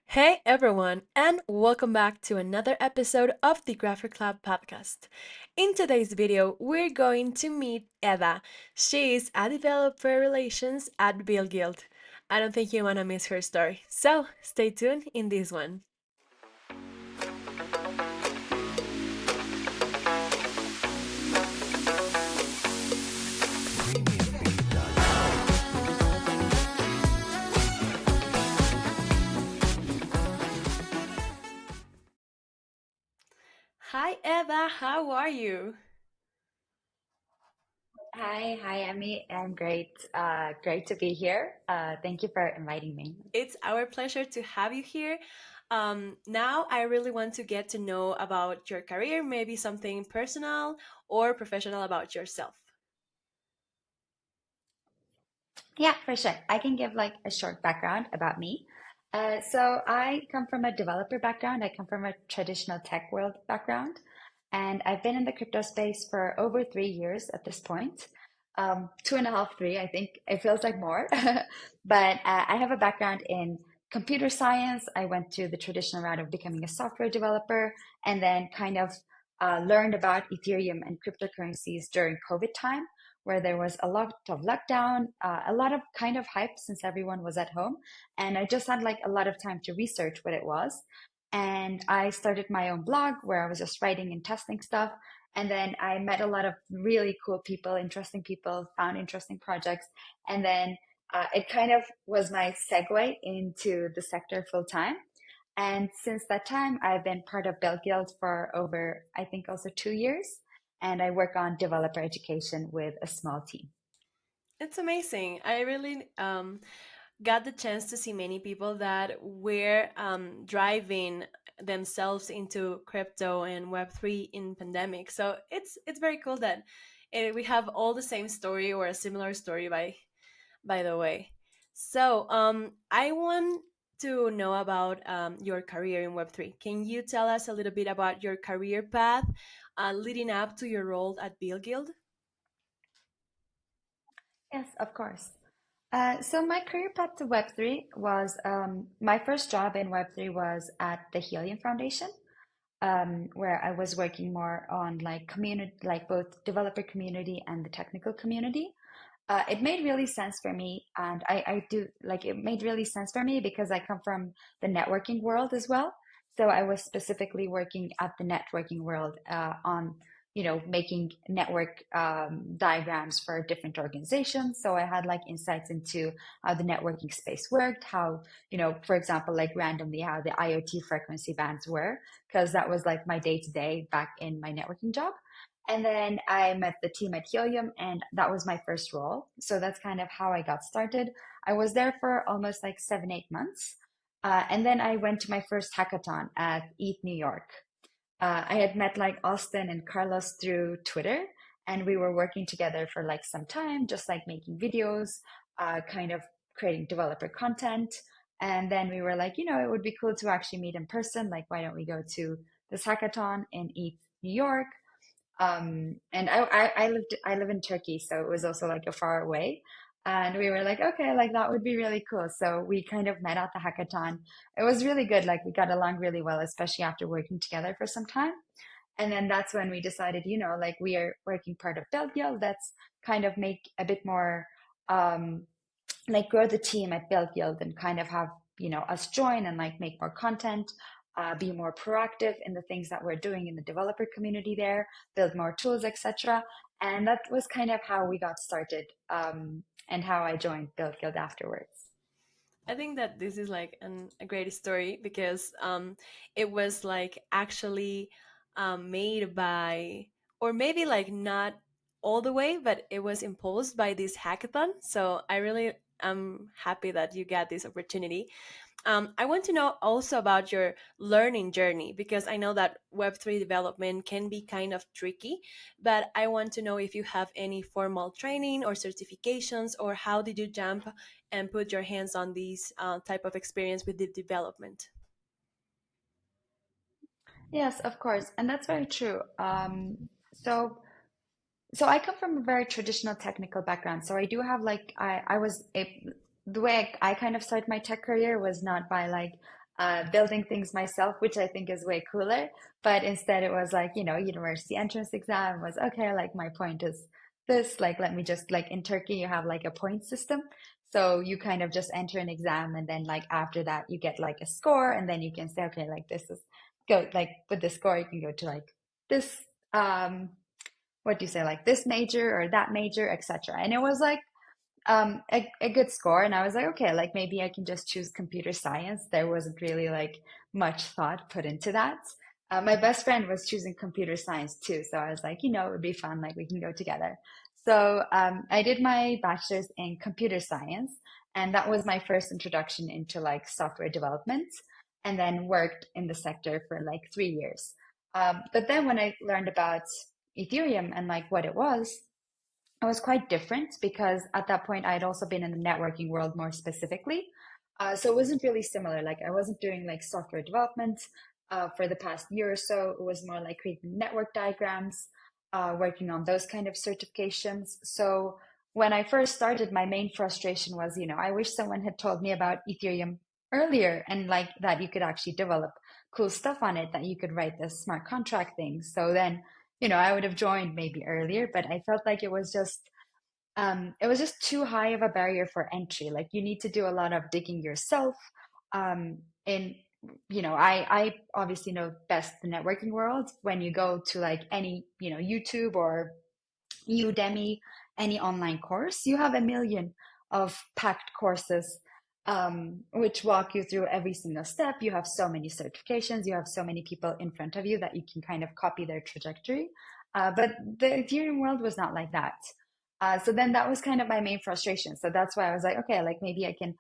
Hey everyone, and welcome back to another episode of the GrapHER Club podcast. In today's video, we're going to meet Eda. She is a developer relations at Buidl Guidl. I don't think you want to miss her story, so stay tuned in this one. Hi Eda, how are you? Hi, Emmy. I'm great. Great to be here. Thank you for inviting me. It's our pleasure to have you here. Now, I really want to get to know about your career, maybe something personal or professional about yourself. Yeah, for sure. I can give like a short background about me. So I come from a developer background. I come from a traditional tech world background, and I've been in the crypto space for over 3 years at this point. Two and a half, three, I think. It feels like more. But I have a background in computer science. I went through the traditional route of becoming a software developer and then kind of learned about Ethereum and cryptocurrencies during COVID time where there was a lot of lockdown, a lot of kind of hype since everyone was at home. And I just had like a lot of time to research what it was. And I started my own blog where I was just writing and testing stuff. And then I met a lot of really cool people, found interesting projects. And then it kind of was my segue into the sector full time. And since that time, I've been part of Buidl Guild for over, I think, also 2 years. And I work on developer education with a small team. It's amazing. I really got the chance to see many people that were driving themselves into crypto and Web3 in pandemic. So it's very cool that we have all the same story or a similar story by the way. So I want to know about your career in Web3. Can you tell us a little bit about your career path leading up to your role at Bill Guild? Yes, of course. So my career path to Web3 was my first job in Web3 was at the Helium Foundation, where I was working more on like community, like both developer community and the technical community. It made really sense for me, and I do like it made really sense for me because I come from the networking world as well. So I was specifically working at the networking world on, making network diagrams for different organizations. So I had like insights into how the networking space worked, how, for example, like randomly how the IoT frequency bands were, because that was like my day to day back in my networking job. And then I met the team at Helium, and that was my first role. So that's kind of how I got started. I was there for almost like 7, 8 months. And then I went to my first hackathon at ETH New York. I had met like Austin and Carlos through Twitter, and we were working together for like some time, just like making videos, kind of creating developer content. And then we were like, it would be cool to actually meet in person. Like, why don't we go to this hackathon in ETH New York? And I live in Turkey, so it was also like a far away. And we were like, okay, like that would be really cool. So we kind of met at the hackathon. It was really good. Like we got along really well, especially after working together for some time. And then that's when we decided, like we are working part of Belgium. Let's kind of make a bit more, um, like grow the team at Build Guild and kind of have us join and like make more content, be more proactive in the things that we're doing in the developer community there, build more tools, etc. And that was kind of how we got started, and how I joined Build Guild afterwards. I think that this is like a great story because it was like actually made by, or maybe like not all the way, but it was imposed by this hackathon. So I really am happy that you got this opportunity. I want to know also about your learning journey because I know that Web3 development can be kind of tricky, but I want to know if you have any formal training or certifications, or how did you jump and put your hands on these type of experience with the development? Yes, of course, and that's very true. So So I come from a very traditional technical background. So I do have like I was a, the way I kind of started my tech career was not by like building things myself, which I think is way cooler. But instead, it was like, university entrance exam was okay, like my point is this, like, let me just, like, in Turkey, you have like a point system. So you kind of just enter an exam, and then, like, after that, you get like a score, and then you can say, okay, like, this is go, like, with the score, you can go to like this, what do you say, like this major or that major, etc. And it was like, a good score, and I was like, okay, like maybe I can just choose computer science. There wasn't really like much thought put into that. My best friend was choosing computer science too, so I was like, it would be fun, like we can go together. So I did my bachelor's in computer science, and that was my first introduction into like software development, and then worked in the sector for like 3 years. But then when I learned about Ethereum and like what it was, it was quite different because at that point I had also been in the networking world more specifically. So it wasn't really similar. Like I wasn't doing like software development for the past year or so. It was more like creating network diagrams, working on those kind of certifications. So when I first started, my main frustration was, I wish someone had told me about Ethereum earlier, and like that you could actually develop cool stuff on it, that you could write the smart contract things. So then I would have joined maybe earlier, but I felt like it was just too high of a barrier for entry. Like you need to do a lot of digging yourself. And I obviously know best the networking world. When you go to like any, YouTube or Udemy, any online course, you have a million of packed courses, which walk you through every single step. You have so many certifications, you have so many people in front of you that you can kind of copy their trajectory. But the Ethereum world was not like that. So then that was kind of my main frustration. So that's why I was like, okay, like maybe I can,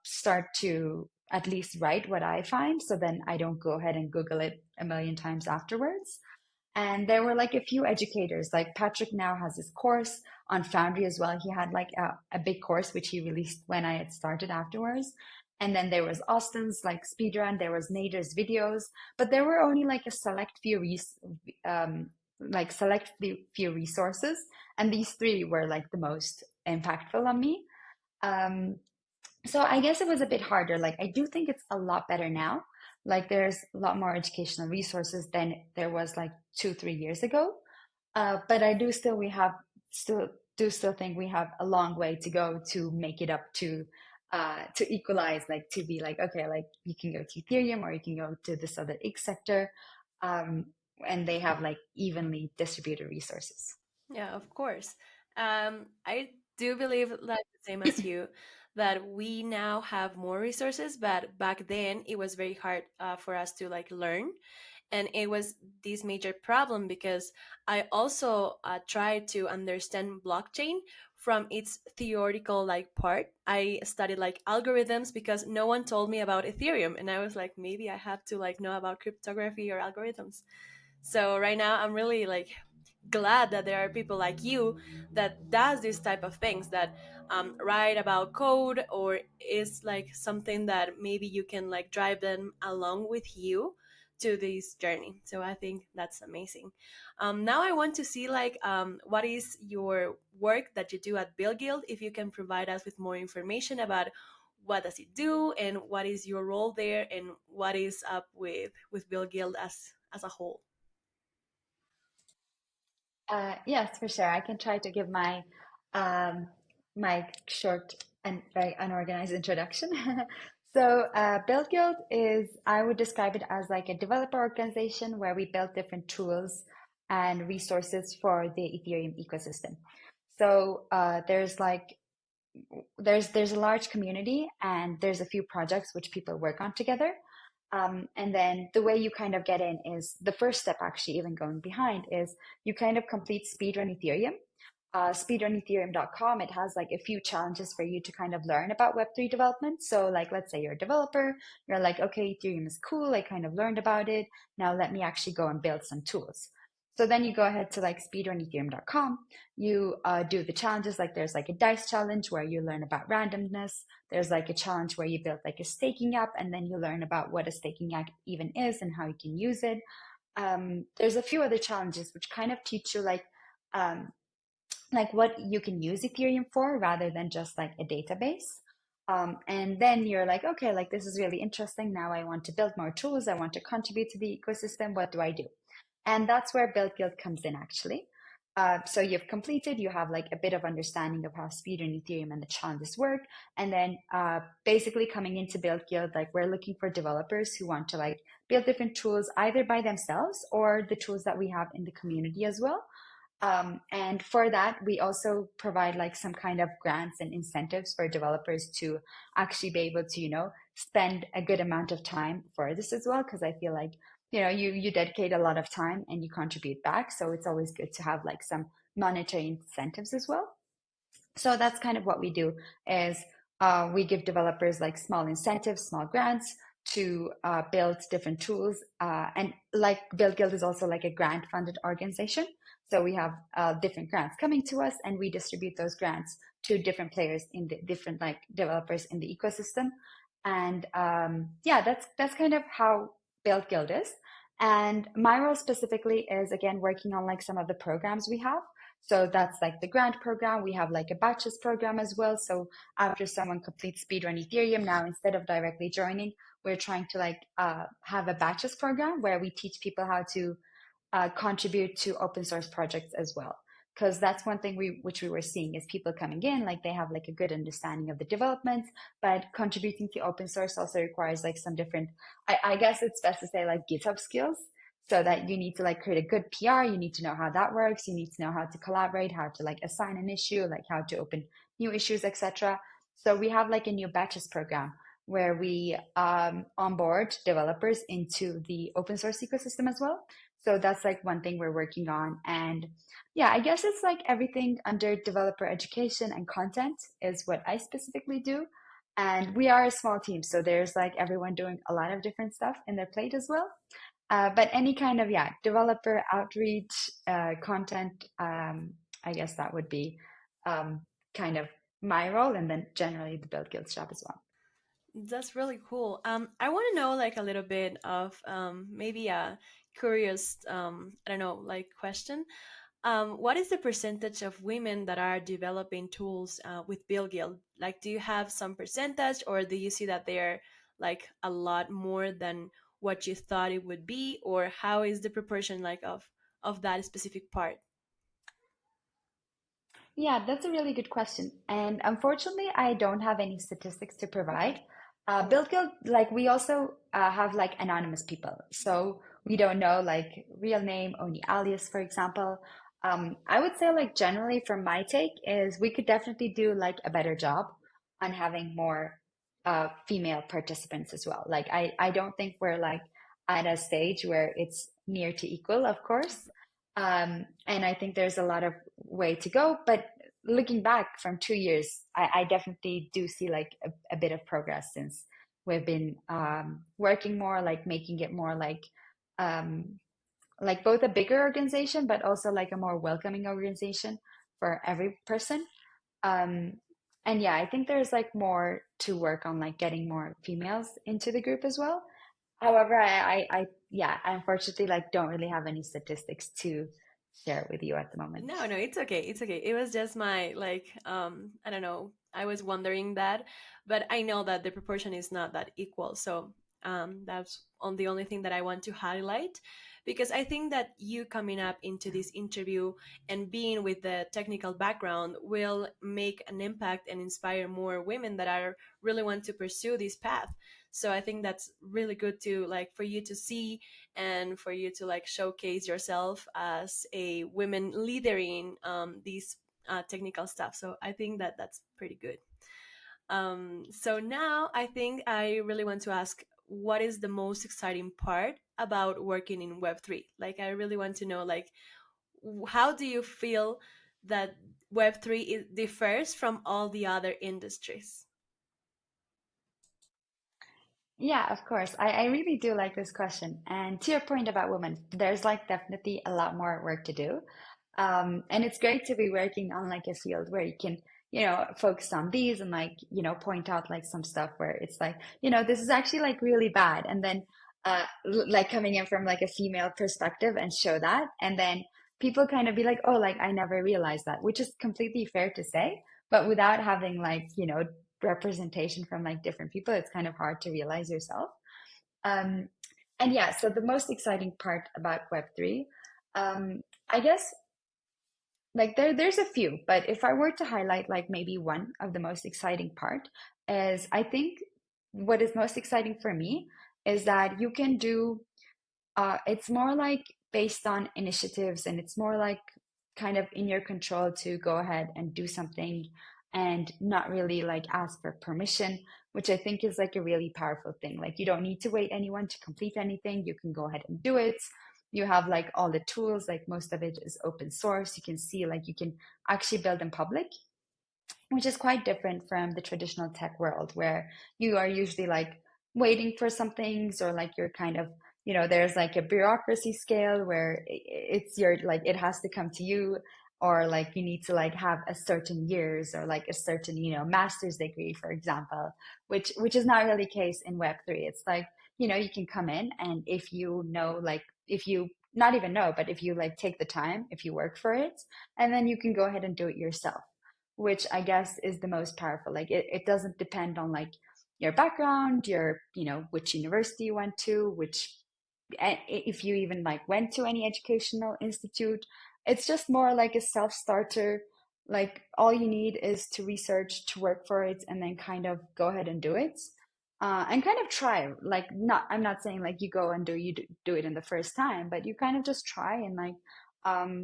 start to at least write what I find. So then I don't go ahead and Google it a million times afterwards. And there were like a few educators, like Patrick now has his course on Foundry as well. He had like a big course, which he released when I had started afterwards. And then there was Austin's like speedrun, there was Nader's videos, but there were only like a um, select few resources. And these three were like the most impactful on me. Um, so I guess it was a bit harder. Like I do think it's a lot better now. Like there's a lot more educational resources than there was like 2, 3 years ago. But I do still we have still do still think we have a long way to go to make it up to equalize, like to be like, okay, like you can go to Ethereum or you can go to this other X sector, um, and they have like evenly distributed resources. Yeah, of course. I do believe like the same as you that we now have more resources, but back then it was very hard for us to like learn, and it was this major problem because I also tried to understand blockchain from its theoretical like part. I studied like algorithms because no one told me about Ethereum, and I was like, maybe I have to like know about cryptography or algorithms. So right now I'm really like glad that there are people like you that does this type of things, that write about code, or is like something that maybe you can like drive them along with you to this journey. So I think that's amazing. Now I want to see like what is your work that you do at Buidl Guild, if you can provide us with more information about what does it do and what is your role there and what is up with Buidl Guild as a whole. Yes, for sure. I can try to give my short and very unorganized introduction. So, Build Guild is, I would describe it as like a developer organization where we build different tools and resources for the Ethereum ecosystem. So, there's a large community, and there's a few projects which people work on together. And then the way you kind of get in is the first step, actually, even going behind, is you kind of complete Speedrun Ethereum. Speedrunethereum.com, it has like a few challenges for you to kind of learn about Web3 development. So, like, let's say you're a developer, you're like, okay, Ethereum is cool. I kind of learned about it. Now, let me actually go and build some tools. So then you go ahead to like speedrunethereum.com. You do the challenges, like there's like a dice challenge where you learn about randomness. There's like a challenge where you build like a staking app, and then you learn about what a staking app even is and how you can use it. There's a few other challenges which kind of teach you um, like what you can use Ethereum for rather than just like a database. And then you're like, okay, like this is really interesting. Now I want to build more tools. I want to contribute to the ecosystem. What do I do? And that's where Build Guild comes in, actually. So you've completed, you have like a bit of understanding of how speedrun Ethereum and the challenges work. And then basically coming into Build Guild, like we're looking for developers who want to like build different tools either by themselves or the tools that we have in the community as well. And for that, we also provide like some kind of grants and incentives for developers to actually be able to, spend a good amount of time for this as well. Because I feel like, you dedicate a lot of time and you contribute back. So it's always good to have like some monetary incentives as well. So that's kind of what we do is we give developers like small incentives, small grants to build different tools. And like Build Guild is also like a grant funded organization. So we have different grants coming to us and we distribute those grants to different players in the different like developers in the ecosystem. And yeah, that's kind of how Build Guild is. And my role specifically is again working on like some of the programs we have. So that's like the grant program. We have like a batches program as well. So after someone completes speedrun Ethereum, now instead of directly joining, we're trying to like have a batches program where we teach people how to contribute to open source projects as well. Because that's one thing which we were seeing is people coming in, like they have like a good understanding of the development, but contributing to open source also requires like some different, I guess it's best to say like GitHub skills. So that you need to like create a good PR, you need to know how that works, you need to know how to collaborate, how to like assign an issue, like how to open new issues, etc. So we have like a new batches program where we onboard developers into the open source ecosystem as well. So that's like one thing we're working on. And yeah, I guess it's like everything under developer education and content is what I specifically do. And we are a small team, so there's like everyone doing a lot of different stuff in their plate as well. But any kind of, yeah, developer outreach, content, I guess that would be um, kind of my role, and then generally the Build Guild's job as well. That's really cool. I want to know like a little bit of maybe a curious, I don't know, like question. What is the percentage of women that are developing tools with Bill Guild? Like, do you have some percentage, or do you see that they're like a lot more than what you thought it would be, or how is the proportion like of that specific part? Yeah, that's a really good question. And unfortunately, I don't have any statistics to provide. Okay. Build Guild, like we also have like anonymous people. So we don't know like real name, only alias, for example. I would say like generally from my take is we could definitely do like a better job on having more female participants as well. Like I don't think we're like at a stage where it's near to equal, of course. And I think there's a lot of way to go. But looking back from 2 years, I definitely do see like a bit of progress since we've been working more, like making it more um, like both a bigger organization, but also like a more welcoming organization for every person. Um, and yeah, I think there's like more to work on, like getting more females into the group as well. However, yeah, I unfortunately like don't really have any statistics to share with you at the moment. No, no, it's okay. It's okay. It was just my like I don't know. I was wondering that, but I know that the proportion is not that equal. So that's on the only thing that I want to highlight because I think that you coming up into this interview and being with the technical background will make an impact and inspire more women that are really want to pursue this path. So I think that's really good to like for you to see and for you to like showcase yourself as a women leader in these technical stuff. So I think that that's pretty good. So now I think I really want to ask what is the most exciting part about working in Web3? Like, I really want to know, like, how do you feel that Web3 differs from all the other industries? Yeah, of course. I really do like this question. And to your point about women, there's like definitely a lot more work to do. And it's great to be working on like a field where you can, focus on these and like, point out like some stuff where it's like, this is actually like really bad. And then like coming in from like a female perspective and show that. And then people kind of be like, oh, like I never realized that, which is completely fair to say, but without having like, representation from like different people, it's kind of hard to realize yourself. Um, and yeah, so the most exciting part about Web3, I guess like there's a few, but if I were to highlight like maybe one of the most exciting part is I think what is most exciting for me is that you can do it's more like based on initiatives, and it's more like kind of in your control to go ahead and do something and not really like ask for permission, which I think is like a really powerful thing. Like you don't need to wait anyone to complete anything. You can go ahead and do it. You have like all the tools, like most of it is open source. You can see like you can actually build in public, which is quite different from the traditional tech world where you are usually like waiting for some things, or like you're kind of, there's like a bureaucracy scale where it's your like it has to come to you, or like you need to like have a certain years or like a certain, master's degree, for example, which is not really the case in Web3. It's like, you can come in, and if you know, like if you not even know, but if you like take the time, if you work for it, and then you can go ahead and do it yourself, which I guess is the most powerful. Like it doesn't depend on like your background, your, which university you went to, which if you even like went to any educational institute. It's just more like a self-starter. Like all you need is to research, to work for it, and then kind of go ahead and do it. And kind of try, like not, I'm not saying like you go and do it in the first time, but you kind of just try, and like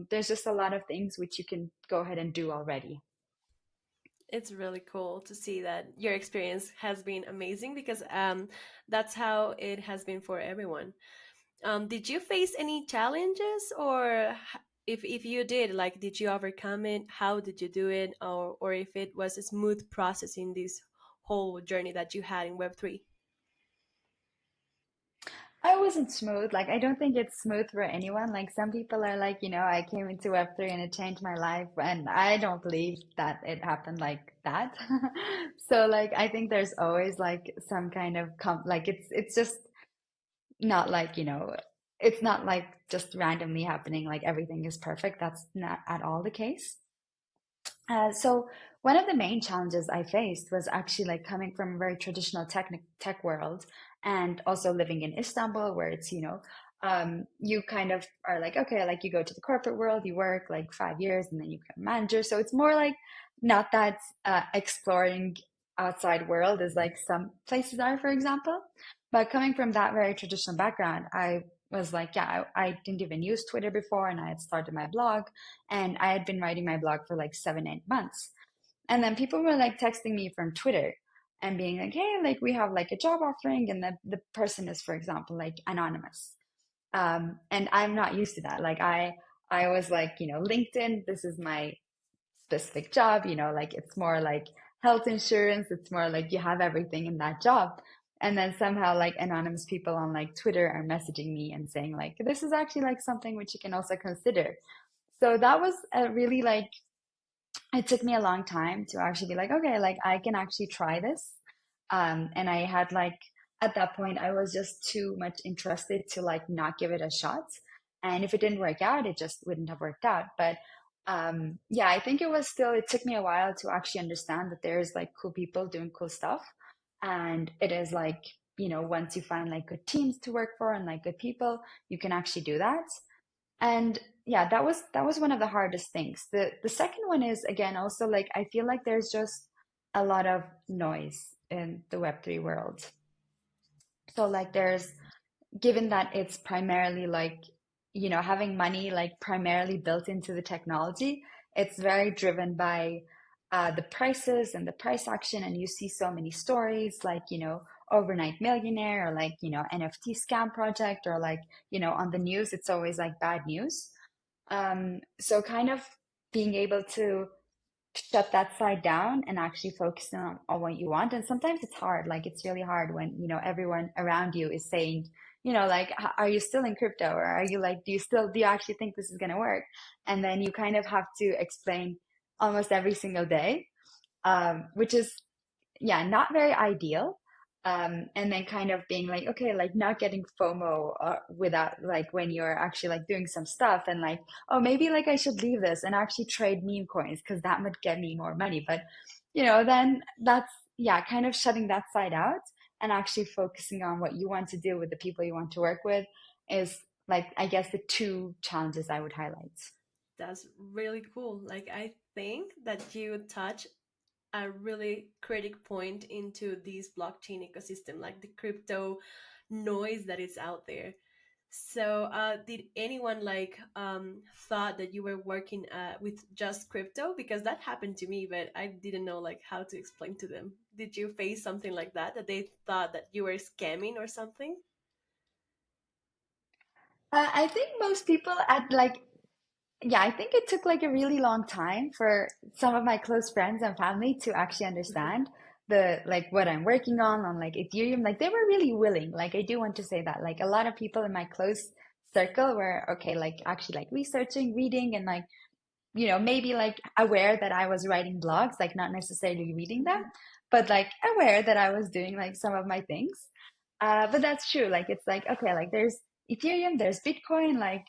there's just a lot of things which you can go ahead and do already. It's really cool to see that your experience has been amazing because that's how it has been for everyone. Did you face any challenges, or if you did, like, did you overcome it? How did you do it, or if it was a smooth process in this whole journey that you had in Web3? I wasn't smooth. Like, I don't think it's smooth for anyone. Like, some people are like, I came into Web3 and it changed my life. And I don't believe that it happened like that. So, like, I think there's always like some kind of like, it's just not like, it's not like just randomly happening. Like, everything is perfect. That's not at all the case. So one of the main challenges I faced was actually like coming from a very traditional tech world, and also living in Istanbul, where it's, you kind of are like, okay, like you go to the corporate world, you work like 5 years, and then you become a manager. So it's more like not that exploring outside world as like some places are, for example. But coming from that very traditional background, I was like, yeah, I didn't even use Twitter before, and I had started my blog, and I had been writing my blog for like 7, 8 months. And then people were like texting me from Twitter and being like, hey, like we have like a job offering, and the person is, for example, like anonymous. And I'm not used to that. Like I was like, LinkedIn, this is my specific job, like it's more like health insurance, it's more like you have everything in that job. And then somehow like anonymous people on like Twitter are messaging me and saying like, this is actually like something which you can also consider. So that was a really like, it took me a long time to actually be like, okay, like I can actually try this. And I had like, at that point, I was just too much interested to like not give it a shot. And if it didn't work out, it just wouldn't have worked out. But yeah, I think it was still, it took me a while to actually understand that there's like cool people doing cool stuff. And it is like, once you find like good teams to work for and like good people, you can actually do that. And yeah, that was one of the hardest things. The second one is again also like I feel like there's just a lot of noise in the Web3 world. So like there's, given that it's primarily like, having money like primarily built into the technology, it's very driven by the prices and the price action. And you see so many stories like, overnight millionaire, or like, NFT scam project, or like, on the news, it's always like bad news. So kind of being able to shut that side down and actually focus on what you want. And sometimes it's hard. Like it's really hard when, everyone around you is saying, like, are you still in crypto? Or are you like, do you actually think this is going to work? And then you kind of have to explain almost every single day, which is, yeah, not very ideal. And then kind of being like, okay, like not getting FOMO without like when you're actually like doing some stuff, and like, oh, maybe like I should leave this and actually trade meme coins because that would get me more money. But then yeah, kind of shutting that side out and actually focusing on what you want to do with the people you want to work with is like, I guess, the two challenges I would highlight. That's really cool. Like, I think that you touch a really critic point into this blockchain ecosystem, like the crypto noise that is out there. So, did anyone like thought that you were working with just crypto? Because that happened to me, but I didn't know like how to explain to them. Did you face something like that, that they thought that you were scamming or something? I think most people at like, yeah, I think it took like a really long time for some of my close friends and family to actually understand the like what I'm working on like Ethereum. Like they were really willing. Like I do want to say that. Like a lot of people in my close circle were okay, like actually like researching, reading, and like maybe like aware that I was writing blogs, like not necessarily reading them, but like aware that I was doing like some of my things. But that's true. Like it's like, okay, like there's Ethereum, there's Bitcoin, like,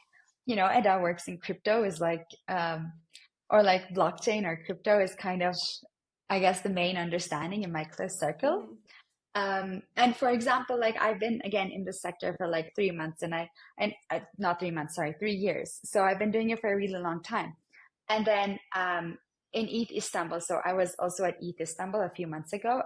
Eda works in crypto is like, or like blockchain or crypto is kind of, I guess, the main understanding in my close circle. Hmm. And for example, like I've been again in this sector for like 3 months and not 3 months, sorry, 3 years. So I've been doing it for a really long time. And then in ETH Istanbul, so I was also at ETH Istanbul a few months ago,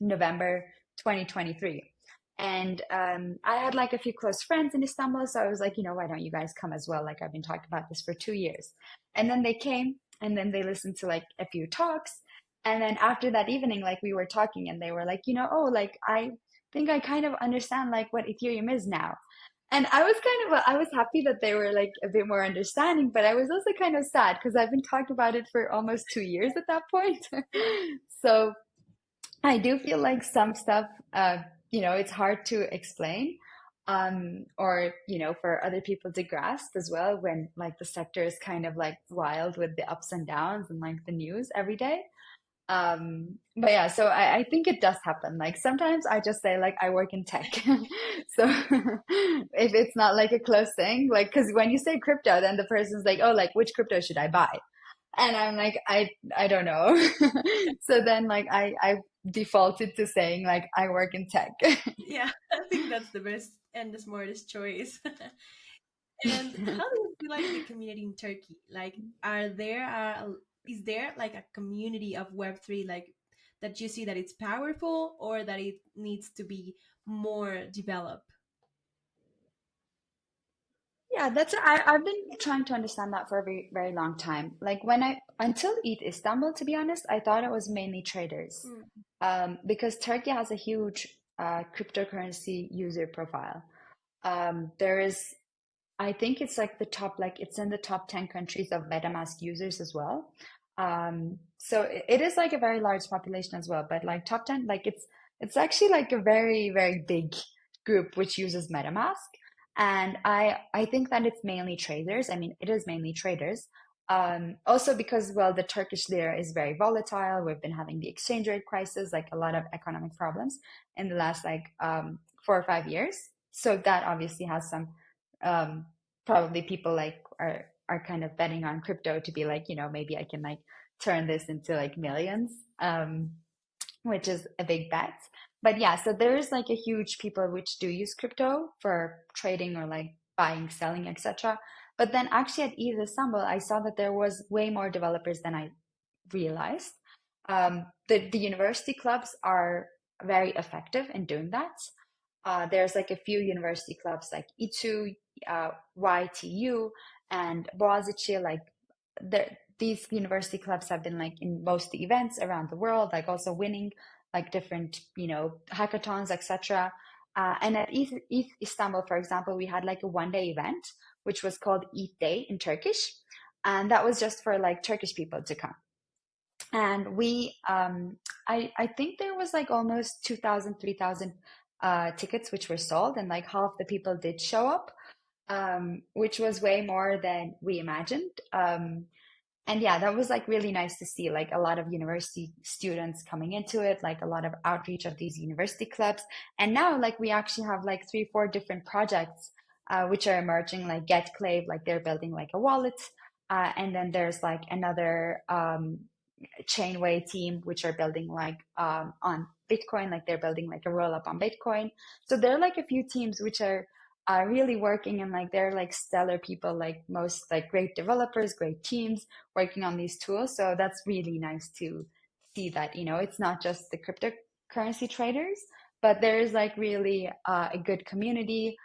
November 2023. And I had like a few close friends in Istanbul. So I was like, why don't you guys come as well? Like I've been talking about this for 2 years. And then they came and then they listened to like a few talks. And then after that evening, like we were talking and they were like, oh, like I think I kind of understand like what Ethereum is now. And I was happy that they were like a bit more understanding, but I was also kind of sad because I've been talking about it for almost 2 years at that point. So I do feel like some stuff, it's hard to explain, or, for other people to grasp as well when like the sector is kind of like wild with the ups and downs and like the news every day. But yeah, so I think it does happen. Like sometimes I just say like I work in tech. So if it's not like a close thing, like because when you say crypto, then the person's like, oh, like which crypto should I buy? And I'm like, I don't know. So then like I defaulted to saying like I work in tech. Yeah, I think that's the best and the smartest choice. And how do you feel like the community in Turkey? Like, is there like a community of Web3 like that you see that it's powerful or that it needs to be more developed? Yeah, I've been trying to understand that for a very, very long time. Like until ETH Istanbul, to be honest, I thought it was mainly traders. Mm. Because Turkey has a huge cryptocurrency user profile. There is, I think it's like it's in the top 10 countries of MetaMask users as well. So it is like a very large population as well, but like top 10, like it's actually like a very, very big group which uses MetaMask. And I think that it's mainly traders. I mean, it is mainly traders. Also because, well, the Turkish lira is very volatile. We've been having the exchange rate crisis, like a lot of economic problems in the last like 4 or 5 years. So that obviously has some um, probably people like are kind of betting on crypto to be like, maybe I can like turn this into like millions, which is a big bet. But yeah, so there's like a huge people which do use crypto for trading or like buying, selling, etc. But then actually at ETH Istanbul, I saw that there was way more developers than I realized. The university clubs are very effective in doing that. There's like a few university clubs like ITU, YTU, and Boğaziçi. Like these university clubs have been like in most events around the world, like also winning like different, hackathons, etc. And at ETH Istanbul, for example, we had like a 1 day event, which was called ETH Day in Turkish. And that was just for like Turkish people to come. And I think there was like almost 2,000, 3,000 tickets which were sold, and like half the people did show up, which was way more than we imagined. And yeah, that was like really nice to see like a lot of university students coming into it, like a lot of outreach of these university clubs. And now like we actually have like 3, 4 different projects which are emerging, like GetClave, like they're building like a wallet. And then there's like another Chainway team, which are building like on Bitcoin, like they're building like a roll up on Bitcoin. So there are like a few teams which are really working, and like they're like stellar people, like most like great developers, great teams working on these tools. So that's really nice to see that, it's not just the cryptocurrency traders, but there's like really a good community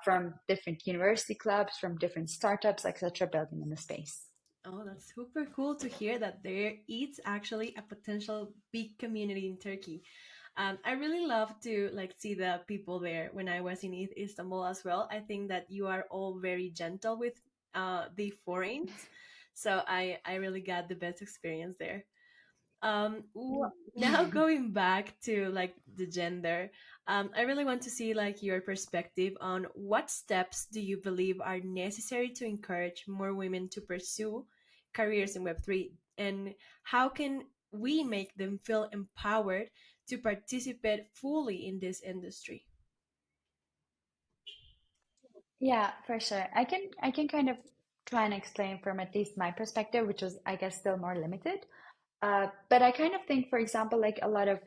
from different university clubs, from different startups, etc., building in the space. Oh, that's super cool to hear that there is actually a potential big community in Turkey. I really love to like see the people there when I was in Istanbul as well. I think that you are all very gentle with the foreigners, so I really got the best experience there. Now going back to like the gender, I really want to see like your perspective on what steps do you believe are necessary to encourage more women to pursue careers in Web3, and how can we make them feel empowered to participate fully in this industry? Yeah, for sure. I can kind of try and explain from at least my perspective, which was, I guess, still more limited. But I kind of think, for example, like a lot of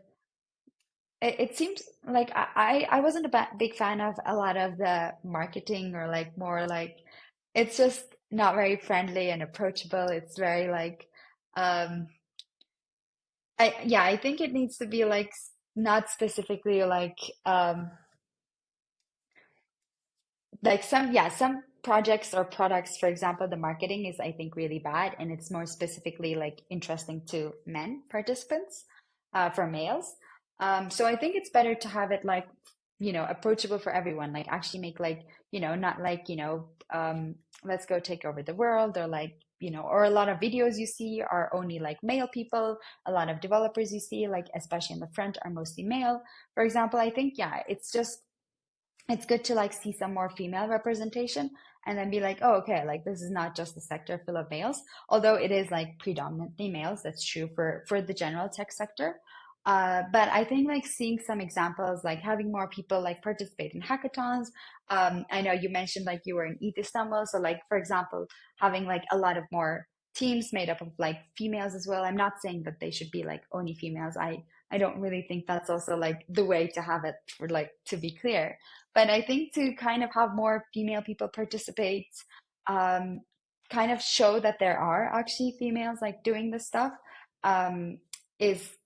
it seems like I wasn't a big fan of a lot of the marketing, or like more like it's just not very friendly and approachable. It's very like um I think it needs to be like not specifically like some projects or products, for example, the marketing is, I think, really bad, and it's more specifically like interesting to men participants, for males. So I think it's better to have it like, approachable for everyone, like actually make like, not like, let's go take over the world, or like, or a lot of videos you see are only like male people. A lot of developers you see, like especially in the front, are mostly male, for example. I think, yeah, it's good to like see some more female representation, and then be like, oh, okay, like this is not just a sector full of males, although it is like predominantly males. That's true for the general tech sector. But I think like seeing some examples, like having more people like participate in hackathons. I know you mentioned like you were in ETH Istanbul, so like for example, having like a lot of more teams made up of like females as well. I'm not saying that they should be like only females. I don't really think that's also like the way to have it, for like to be clear. But I think to kind of have more female people participate, um, kind of show that there are actually females like doing this stuff, um, is,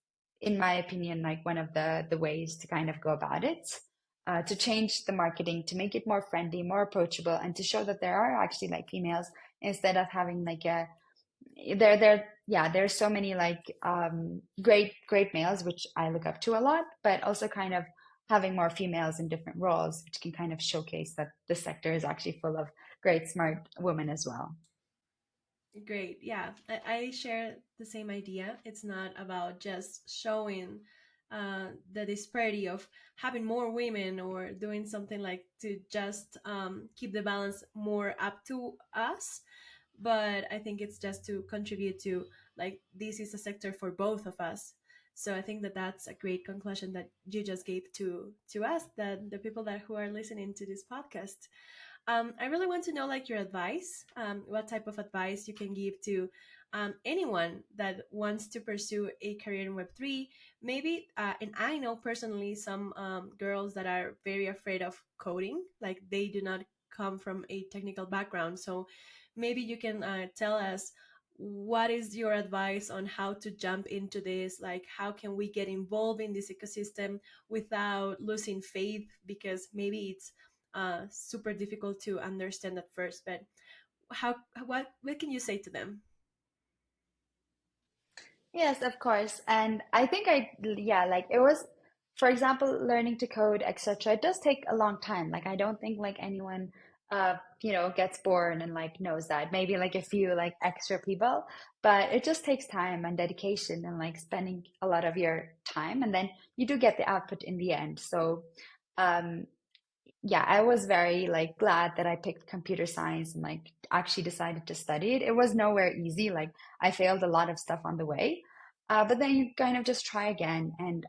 in my opinion, like one of the ways to kind of go about it, to change the marketing, to make it more friendly, more approachable, and to show that there are actually like females, instead of having like a yeah, there's so many like great males, which I look up to a lot, but also kind of having more females in different roles, which can kind of showcase that the sector is actually full of great smart women as well. Great. Yeah, I share the same idea. It's not about just showing the disparity of having more women or doing something like to just keep the balance more up to us. But I think it's just to contribute to like this is a sector for both of us. So I think that that's a great conclusion that you just gave to us, that the people that who are listening to this podcast. I really want to know like your advice, what type of advice you can give to anyone that wants to pursue a career in Web3. Maybe, and I know personally some girls that are very afraid of coding, like they do not come from a technical background. So maybe you can tell us what is your advice on how to jump into this, like how can we get involved in this ecosystem without losing faith, because maybe it's super difficult to understand at first. But how what can you say to them? Yes, of course. And I think yeah, like it was, for example, learning to code, etc. It does take a long time. Like I don't think like anyone, gets born and like knows that. Maybe like a few like extra people, but it just takes time and dedication, and like spending a lot of your time, and then you do get the output in the end. So, um, yeah, I was very like glad that I picked computer science and like actually decided to study it. It was nowhere easy. Like I failed a lot of stuff on the way. But then you kind of just try again. And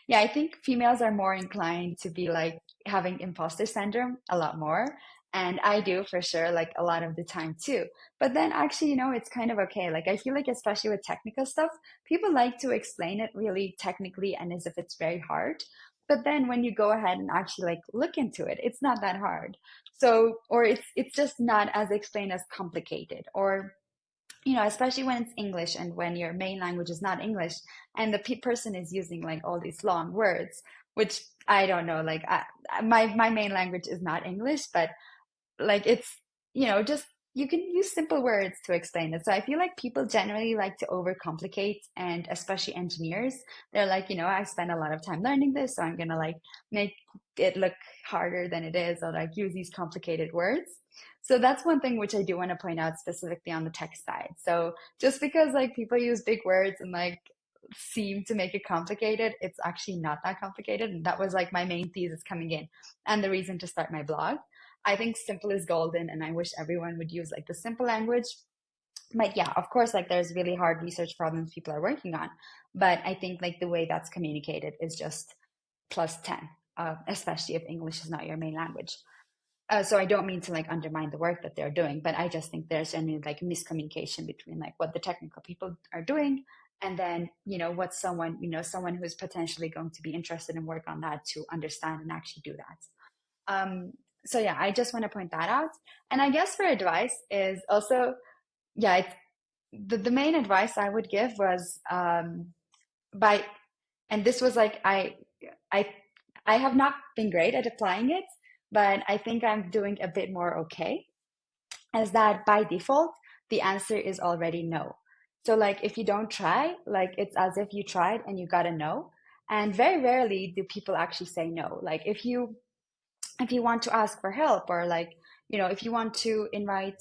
yeah, I think females are more inclined to be like having imposter syndrome a lot more. And I do for sure, like a lot of the time too. But then actually, it's kind of okay. Like I feel like especially with technical stuff, people like to explain it really technically and as if it's very hard. But then when you go ahead and actually like look into it, it's not that hard. So, or it's just not as explained as complicated. Or especially when it's English and when your main language is not English and the person is using like all these long words, which I don't know, like my main language is not English, but like it's just you can use simple words to explain it. So I feel like people generally like to overcomplicate, and especially engineers, they're like, I spend a lot of time learning this, so I'm gonna like make it look harder than it is, or like use these complicated words. So that's one thing which I do want to point out specifically on the tech side. So just because like people use big words and like seem to make it complicated, it's actually not that complicated. And that was like my main thesis coming in and the reason to start my blog. I think simple is golden, and I wish everyone would use like the simple language. But yeah, of course, like there's really hard research problems people are working on. But I think like the way that's communicated is just plus 10, especially if English is not your main language. So I don't mean to like undermine the work that they're doing, but I just think there's any like miscommunication between like what the technical people are doing and then, what someone who's potentially going to be interested in work on that to understand and actually do that. So yeah, I just want to point that out. And I guess for advice is also, yeah, the main advice I would give was by, and this was like, I, I have not been great at applying it, but I think I'm doing a bit more okay, is that by default, the answer is already no. So like if you don't try, like it's as if you tried and you got a no. And very rarely do people actually say no. Like if you want to ask for help, or like if you want to invite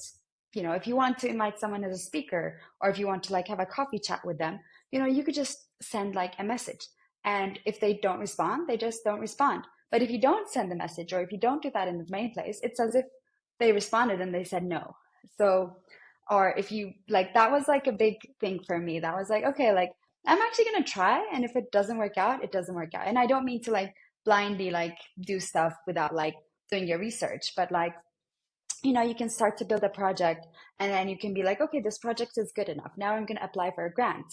someone as a speaker, or if you want to like have a coffee chat with them, you could just send like a message, and if they don't respond, they just don't respond. But if you don't send the message, or if you don't do that in the main place, it's as if they responded and they said no. So, or if you like, that was like a big thing for me. That was like, okay, like I'm actually going to try, and if it doesn't work out, it doesn't work out. And I don't mean to like blindly like do stuff without like doing your research, but like you can start to build a project, and then you can be like, okay, this project is good enough, now I'm going to apply for a grant,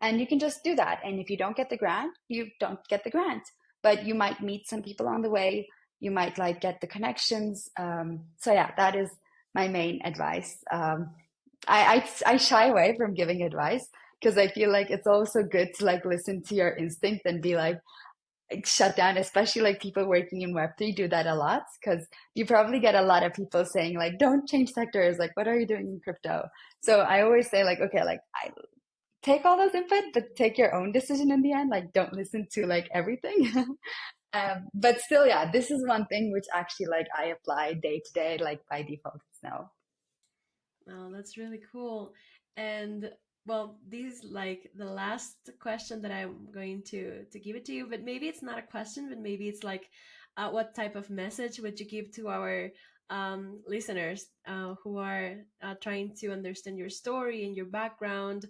and you can just do that. And if you don't get the grant, you don't get the grant, but you might meet some people on the way, you might like get the connections. So yeah, that is my main advice. I shy away from giving advice because I feel like it's also good to like listen to your instinct and be like shut down, especially like people working in Web3 do that a lot, because you probably get a lot of people saying like, don't change sectors, like what are you doing in crypto? So I always say like, okay, like I take all those input, but take your own decision in the end. Like don't listen to like everything. But still, yeah, this is one thing which actually like I apply day to day, like by default, no. Oh, that's really cool. And well, this is like the last question that I'm going to give it to you, but maybe it's not a question, but maybe it's like, what type of message would you give to our listeners who are trying to understand your story and your background,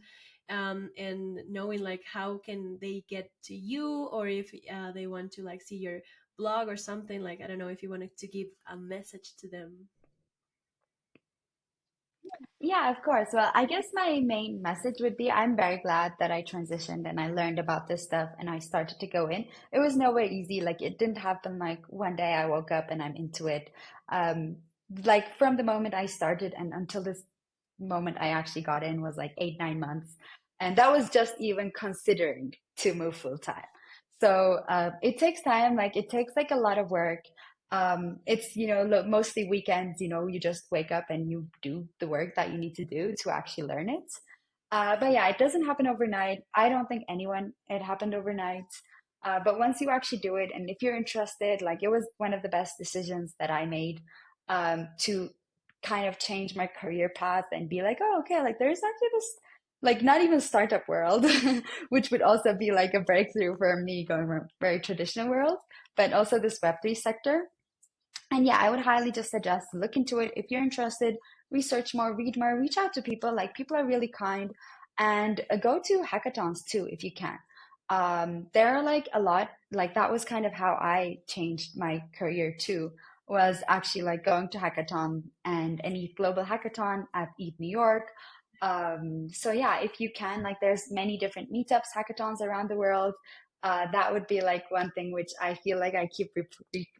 and knowing like how can they get to you, or if they want to like see your blog or something, like I don't know if you wanted to give a message to them. Yeah, of course. Well, I guess my main message would be I'm very glad that I transitioned and I learned about this stuff and I started to go in. It was nowhere easy. Like it didn't happen like one day I woke up and I'm into it. Um, like from the moment I started and until this moment I actually got in was like 8, 9 months. And that was just even considering to move full time. So it takes time, like it takes like a lot of work. It's, mostly weekends, you just wake up and you do the work that you need to do to actually learn it. But yeah, it doesn't happen overnight. I don't think it happened overnight. But once you actually do it, and if you're interested, like it was one of the best decisions that I made to kind of change my career path and be like, oh, okay, like there's actually this, like not even startup world, which would also be like a breakthrough for me going from very traditional world, but also this Web3 sector. And yeah, I would highly just suggest look into it. If you're interested, research more, read more, reach out to people. Like people are really kind, and go to hackathons too if you can. There are like a lot, like that was kind of how I changed my career too. was actually like going to hackathon and an ETH Global Hackathon at ETH New York. So yeah, if you can, like there's many different meetups, hackathons around the world. That would be like one thing which I feel like I keep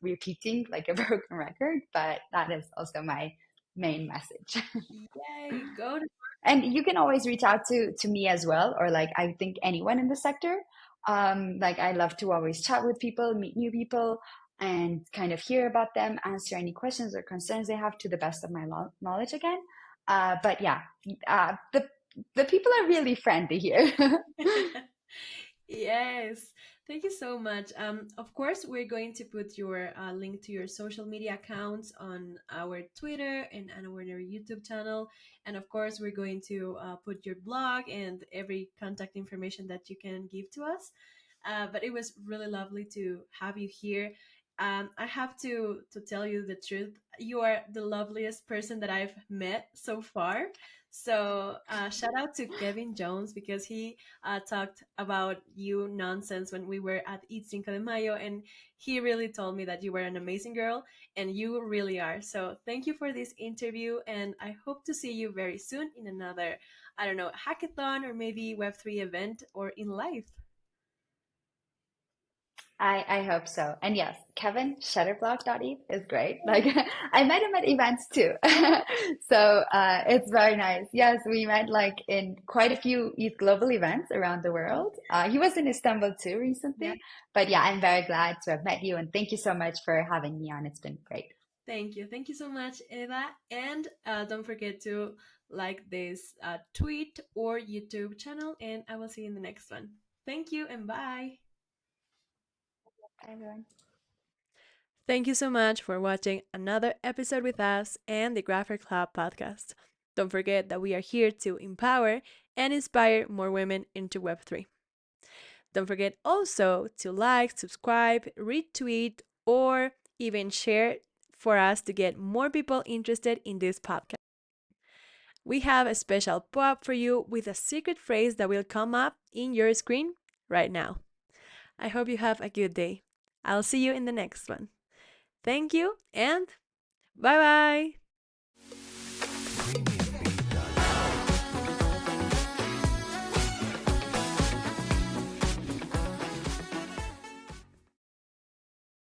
repeating like a broken record, but that is also my main message. Yay, go to. And you can always reach out to me as well, or like I think anyone in the sector. Like I love to always chat with people, meet new people, and kind of hear about them, answer any questions or concerns they have to the best of my knowledge again. But yeah, the people are really friendly here. Yes, thank you so much. Of course, we're going to put your link to your social media accounts on our Twitter and on our YouTube channel. And of course, we're going to put your blog and every contact information that you can give to us. But it was really lovely to have you here. I have to tell you the truth. You are the loveliest person that I've met so far. So shout out to Kevin Jones because he talked about you nonsense when we were at Eat Cinco de Mayo, and he really told me that you were an amazing girl, and you really are. So thank you for this interview, and I hope to see you very soon in another, I don't know, hackathon or maybe Web3 event or in life. I hope so. And yes, Kevin, shutterblock.eth is great. Like I met him at events too. So it's very nice. Yes, we met like in quite a few ETH global events around the Oh, world. He was in Istanbul too yeah. recently. But yeah, I'm very glad to have met you and thank you so much for having me on. It's been great. Thank you. Thank you so much, Eda. And don't forget to like this tweet or YouTube channel, and I will see you in the next one. Thank you and bye. Bye, everyone. Thank you so much for watching another episode with us and the GrapHER Club podcast. Don't forget that we are here to empower and inspire more women into Web3. Don't forget also to like, subscribe, retweet, or even share for us to get more people interested in this podcast. We have a special POAP for you with a secret phrase that will come up in your screen right now. I hope you have a good day. I'll see you in the next one. Thank you and bye bye.